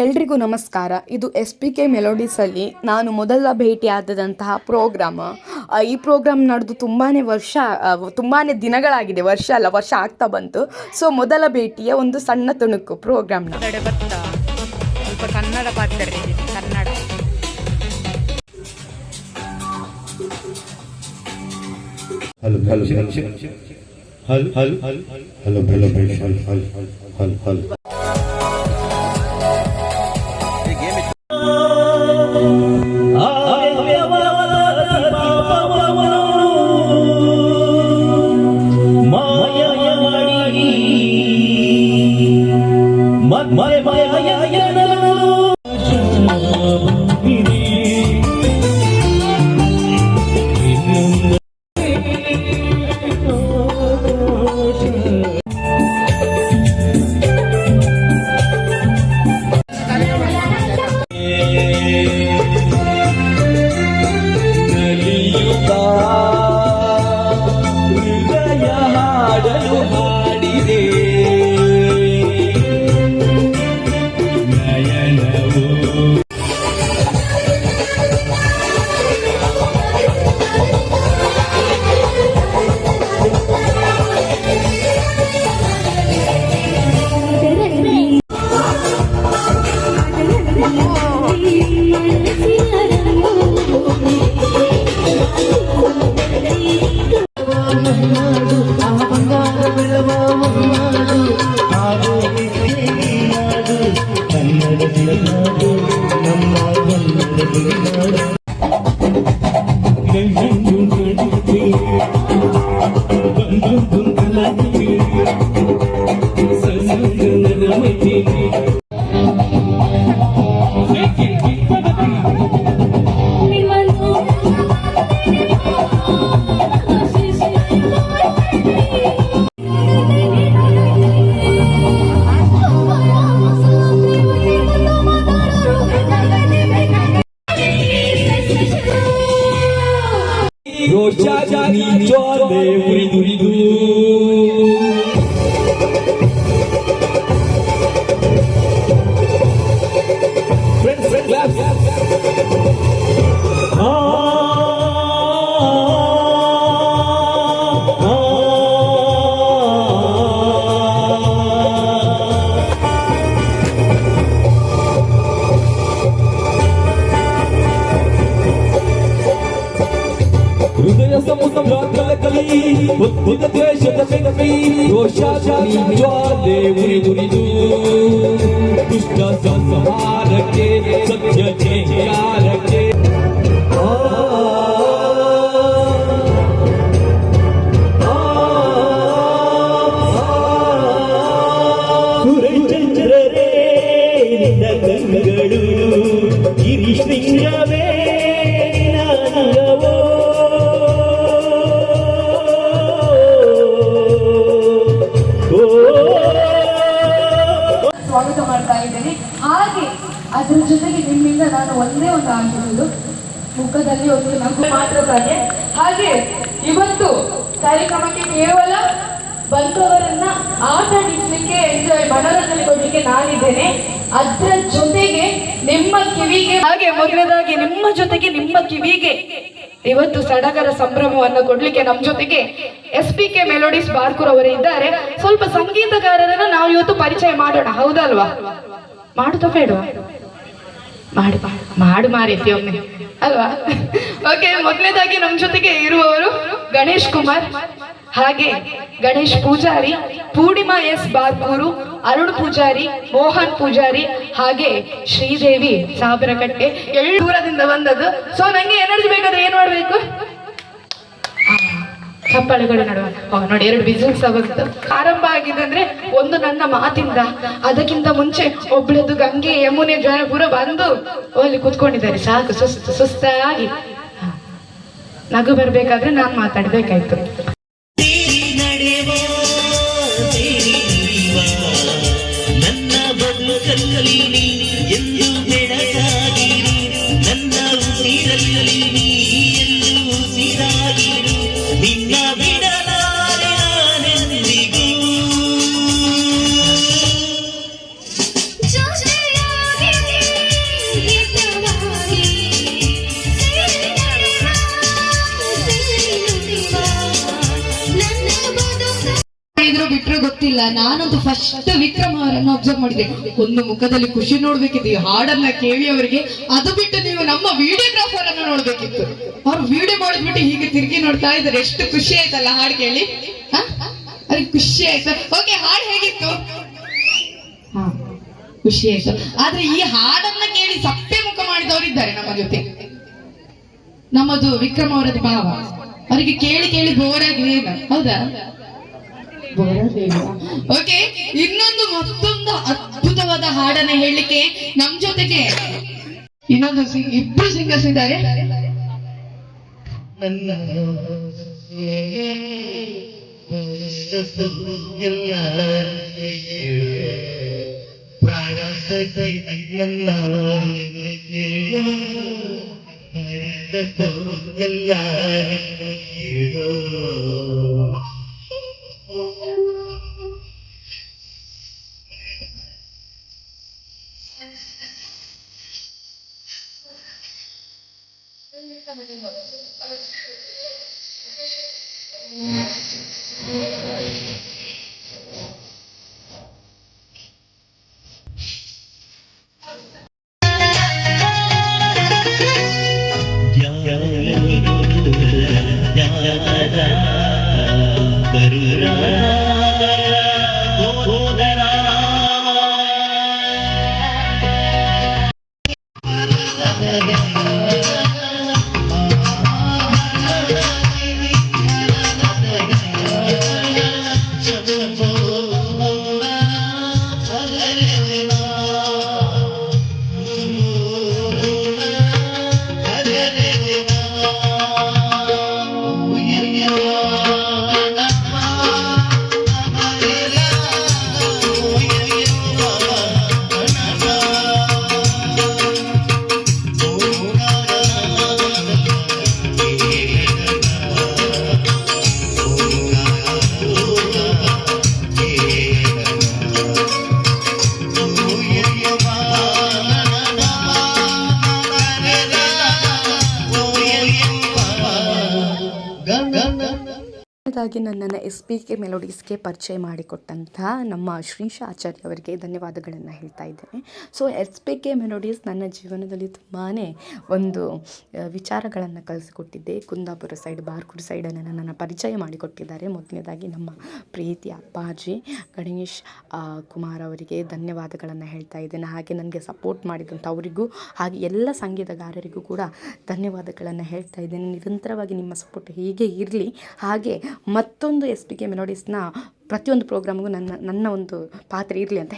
ಎಲ್ರಿಗೂ ನಮಸ್ಕಾರ. ಇದು SPK ಮೆಲೋಡಿಸಲ್ಲಿ ನಾನು ಮೊದಲ ಭೇಟಿಯಾದಂತಹ ಪ್ರೋಗ್ರಾಮ್. ಈ ಪ್ರೋಗ್ರಾಮ್ ನಡೆದು ತುಂಬಾ ದಿನಗಳಾಗಿದೆ, ವರ್ಷ ಅಲ್ಲ ವರ್ಷ ಆಗ್ತಾ ಬಂತು. ಸೊ ಮೊದಲ ಭೇಟಿಯ ಒಂದು ಸಣ್ಣ ತುಣುಕು ಪ್ರೋಗ್ರಾಮ್ನ. ಸ್ವಲ್ಪ ಕನ್ನಡ ಪಾತ್ರೆ Kannada. Hello hello hello hello hello hello hello ದ್ವೇಷದ ಬೆಂಕಿ ರೋಷಾಚಾರಿ ಜ್ವಾಲೆ ಉರಿದು ದುಷ್ಟ ಸಂಹಾರಕ್ಕೆ ಸತ್ಯ ಜಯಕಾರಕ್ಕೆ ಸುರಚಂದ್ರರೇ ನಿನ್ನ ಗಂಗಗಳು ಗಿರಿಶೃಂಗವೇ ನಾನಗವೋ ಸ್ವಾಗತ ಮಾಡ್ತಾ ಇದ್ದೇನೆ. ಹಾಗೆ ಅದ್ರ ಜೊತೆಗೆ ನಿಮ್ಮಿಂದ ನಾನು ಒಂದೇ ಒಂದು ಆಗಿರುವುದು ಮುಖದಲ್ಲಿ ಒಂದು ನಗು ಮಾತ್ರ ಸಾಧ್ಯ. ಹಾಗೆ ಇವತ್ತು ಕಾರ್ಯಕ್ರಮಕ್ಕೆ ಕೇವಲ ಬಂದವರನ್ನ ಆಟಾಡಿಸ್ಲಿಕ್ಕೆ ಮನೋರಂಜನೆ ಕೊಡ್ಲಿಕ್ಕೆ ನಾನಿದ್ದೇನೆ. ಅದ್ರ ಜೊತೆಗೆ ನಿಮ್ಮ ಕಿವಿಗೆ ಹಾಗೆ ಮೊದಲನೇದಾಗಿ ನಿಮ್ಮ ಜೊತೆಗೆ ನಿಮ್ಮ ಕಿವಿಗೆ ಇವತ್ತು ಸಡಗರ ಸಂಭ್ರಮವನ್ನು ಕೊಡ್ಲಿಕ್ಕೆ ನಮ್ಮ ಜೊತೆಗೆ SPK ಮೆಲೋಡಿಸ್ ಬಾರ್ಕೂರ್ ಅವರೇ ಇದ್ದಾರೆ. ಸ್ವಲ್ಪ ಸಂಗೀತಗಾರರನ್ನ ನಾವು ಇವತ್ತು ಪರಿಚಯ ಮಾಡೋಣ, ಹೌದಲ್ವಾ? ಮಾಡುತ್ತಾ ಬೇಡ ಮಾಡು ಮಾರೀತಿ ಒಮ್ಮೆ ಅಲ್ವಾ? ಓಕೆ, ಮೊದಲನೇದಾಗಿ ನಮ್ಮ ಜೊತೆಗೆ ಇರುವವರು ಗಣೇಶ್ ಕುಮಾರ್, ಹಾಗೆ ಗಣೇಶ್ ಪೂಜಾರಿ, ಪೂರ್ಣಿಮಾ S ಬಾರ್ಕೂರು, ಅರುಣ್ ಪೂಜಾರಿ, ಮೋಹನ್ ಪೂಜಾರಿ, ಹಾಗೆ ಶ್ರೀದೇವಿ ಸಾಬರಕಟ್ಟೆ. ಎಳ್ಳು ದೂರದಿಂದ ಬಂದದ್ದು. ಸೊ ನಂಗೆ ಎನರ್ಜಿ ಬೇಕಾದ್ರೆ ಏನ್ ಮಾಡ್ಬೇಕು? ಚಪ್ಪಾಳೆಗಳು ನಡುವ ನೋಡಿ, 2 ಬಿಸಿನೆಸ್ ಬಂತು. ಆರಂಭ ಆಗಿದೆ ಅಂದ್ರೆ ಒಂದು ನನ್ನ ಮಾತಿಂದ. ಅದಕ್ಕಿಂತ ಮುಂಚೆ ಒಬ್ಳದ್ದು ಗಂಗೆ ಯಮುನೆ ಜಯಪುರ ಬಂದು ಅಲ್ಲಿ ಕೂತ್ಕೊಂಡಿದ್ದಾರೆ. ಸಾಕು, ಸುಸ್ತಾಗಿ ನಗು ಬರ್ಬೇಕಾದ್ರೆ ನಾನ್ ಮಾತಾಡ್ಬೇಕಾಯ್ತು. ನನ್ನ ಬದುಕಲ್ಲಿ ಎಂದು ಬೆಳಗಾಗಿರು, ನನ್ನ ಉಸಿರಲ್ಲಿ ಎಂದು ಉಸಿರಾಗಿರು, ನಿನ್ನ ಬಿಡಲಾರೆ ನಾನೆಂದಿಗೂ. ಜೊತೆಯಾಗಿ ಬಿಟ್ರೆ ಗೊತ್ತಿಲ್ಲ, ನಾನಂತೂ ಫಸ್ಟ್ ವಿಕ್ರಮ್ ಅವರನ್ನು ಅಬ್ಸರ್ವ್ ಮಾಡಿದೆ. ಒಂದು ಮುಖದಲ್ಲಿ ಖುಷಿ ನೋಡ್ಬೇಕಿತ್ತು ಈ ಹಾಡನ್ನ ಕೇಳಿ ಅವರಿಗೆ. ಅದು ಬಿಟ್ಟು ನೀವು ನಮ್ಮ ವಿಡಿಯೋಗ್ರಾಫರ್ ಅನ್ನು ನೋಡ್ಬೇಕಿತ್ತು. ಅವ್ರು ವಿಡಿಯೋ ಮಾಡಿದ್ಬಿಟ್ಟು ಹೀಗೆ ತಿರುಗಿ ನೋಡ್ತಾ ಇದ್ದಾರೆ. ಎಷ್ಟು ಖುಷಿ ಆಯ್ತಲ್ಲ ಹಾಡು ಕೇಳಿ, ಅದಕ್ಕೆ ಖುಷಿ ಆಯ್ತು. ಓಕೆ, ಹಾಡು ಹೇಗಿತ್ತು? ಹಾ, ಖುಷಿ ಆಯ್ತು. ಆದ್ರೆ ಈ ಹಾಡನ್ನ ಕೇಳಿ ಸಪ್ಪೆ ಮುಖ ಮಾಡಿದವರಿದ್ದಾರೆ ನಮ್ಮ ಜೊತೆ. ನಮ್ಮದು ವಿಕ್ರಮ್ ಅವರದ್ದು ಭಾವ. ಅವರಿಗೆ ಕೇಳಿ ಕೇಳಿ ಬೋರ್ ಆಗಿದೆ, ಹೌದಾ? ಓಕೆ, ಮತ್ತೊಂದು ಅದ್ಭುತವಾದ ಹಾಡನ್ನ ಹೇಳಲಿಕ್ಕೆ ನಮ್ ಜೊತೆಗೆ ಇನ್ನೊಂದು ಇಬ್ರು ಸಿಂಗರ್ಸ್ ಇದ್ದಾರೆ. ಮೊದಲನೇದಾಗಿ ನನ್ನನ್ನು SPK ಮೆಲೋಡೀಸ್ಗೆ ಪರಿಚಯ ಮಾಡಿಕೊಟ್ಟಂತಹ ನಮ್ಮ ಶ್ರೀಶಾ ಆಚಾರ್ಯ ಅವರಿಗೆ ಧನ್ಯವಾದಗಳನ್ನು ಹೇಳ್ತಾ ಇದ್ದೇನೆ. ಸೊ SPK ಮೆಲೋಡೀಸ್ ನನ್ನ ಜೀವನದಲ್ಲಿ ತುಂಬಾ ಒಂದು ವಿಚಾರಗಳನ್ನು ಕಲಿಸಿಕೊಟ್ಟಿದ್ದೆ. ಕುಂದಾಪುರ ಸೈಡ್, ಬಾರ್ಕೂರು ಸೈಡನ್ನು ನನ್ನನ್ನು ಪರಿಚಯ ಮಾಡಿಕೊಟ್ಟಿದ್ದಾರೆ. ಮೊದಲನೇದಾಗಿ ನಮ್ಮ ಪ್ರೀತಿ ಅಪ್ಪಾಜಿ ಗಣೇಶ್ ಕುಮಾರ್ ಅವರಿಗೆ ಧನ್ಯವಾದಗಳನ್ನು ಹೇಳ್ತಾ ಇದ್ದೇನೆ. ಹಾಗೆ ನನಗೆ ಸಪೋರ್ಟ್ ಮಾಡಿದಂಥ ಅವರಿಗೂ ಹಾಗೆ ಎಲ್ಲ ಸಂಗೀತಗಾರರಿಗೂ ಕೂಡ ಧನ್ಯವಾದಗಳನ್ನು ಹೇಳ್ತಾ ಇದ್ದೇನೆ. ನಿರಂತರವಾಗಿ ನಿಮ್ಮ ಸಪೋರ್ಟ್ ಹೀಗೆ ಇರಲಿ. ಹಾಗೆ ಮತ್ತೊಂದು SPK ಮೆಲೋಡೀಸ್ನ ಪ್ರತಿಯೊಂದು ಪ್ರೋಗ್ರಾಮ್ಗೂ ನನ್ನ ಒಂದು ಪಾತ್ರ ಇರಲಿ ಅಂತ